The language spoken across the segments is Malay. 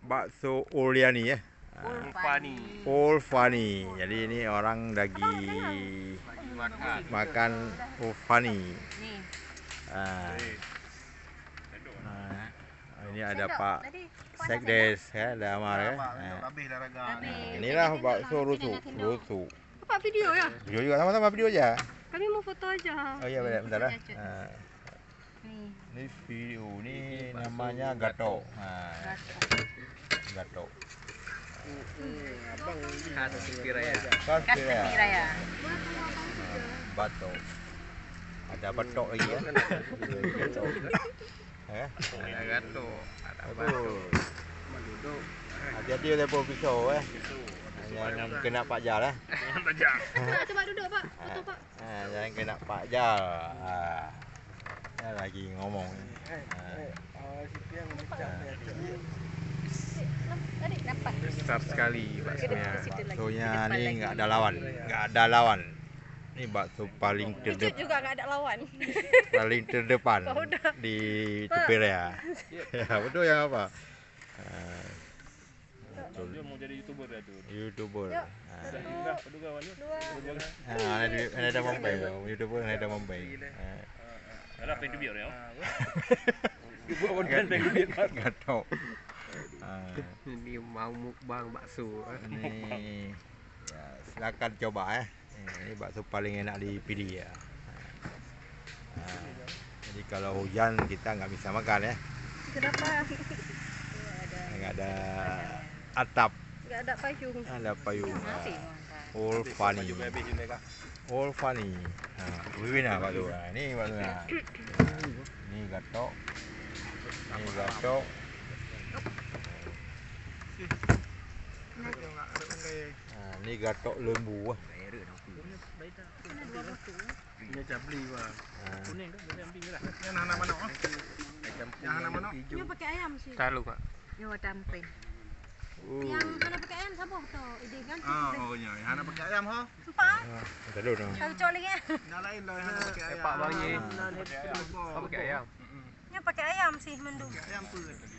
bakso Uliani ya. Ulfani. Ulfani. Jadi ini orang lagi makan Ulfani. Ini ada Pak Sekdes ya, ada Amar ya. Inilah bakso rusuh. Pak video ya? Video juga, sama-sama video aja. Kami mau foto aja. Oh iya, bentar lah. Ini video, ini namanya gato. Gato. Khas Piraya. Khas Piraya. Bato. Ada batok lagi ya. Ada gato. Ada bato. Hati-hati lepo pisau jangan kena Pak Jal ya. Coba duduk Pak, foto Pak. Jangan kena Pak Jal. Lagi ngomong. Besar sekali baksonya. Baksonya ini nggak ada lawan, nggak ada lawan. Ini bakso paling terdepan. juga nggak ada lawan. Paling terdepan di Tupir ya. Ya betul ya apa? Dia mau jadi YouTuber ya tuh. YouTuber. Ada Mumbai, YouTuber ada Mumbai. Ada apa itu biar ya? Ibu awan pengen duit enggak tahu. Ini mau mukbang bakso. Ini ya, silakan coba ya. Ini bakso paling enak di PD ya. Jadi kalau hujan kita nggak bisa makan ya. Kenapa? Nggak ada atap. Nggak ada payung. Ada payung. Ulfani. Ulfani. Wibina Pak tuh. Ini baksonya. Ini gato. Ini gato. Ini gatok lembu. Ini jabli wah. Kuning kan boleh ambil lah. Yang anak mana? Yang anak mana? Ini pakai ayam sih. Tahu Pak. Nyawa damping. Yang anak pakai ayam siapa tuh? Ide kan? Oh iya, yang anak pakai ayam ho. Empat. Dulu dong. Tahu colingnya? Yang lain loh yang anak pakai ayam. Pak Bayi. Apa pakai ayam? Yang pakai ayam sih mendung. Ayam tuh.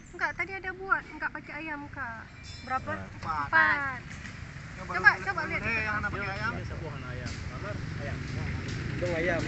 Enggak, tadi ada buat enggak pakai ayam Kak. Berapa? Empat. 4. Coba lihat. Yang anak pakai ayam. Sebuah ayam. Ayam. Dong ayam.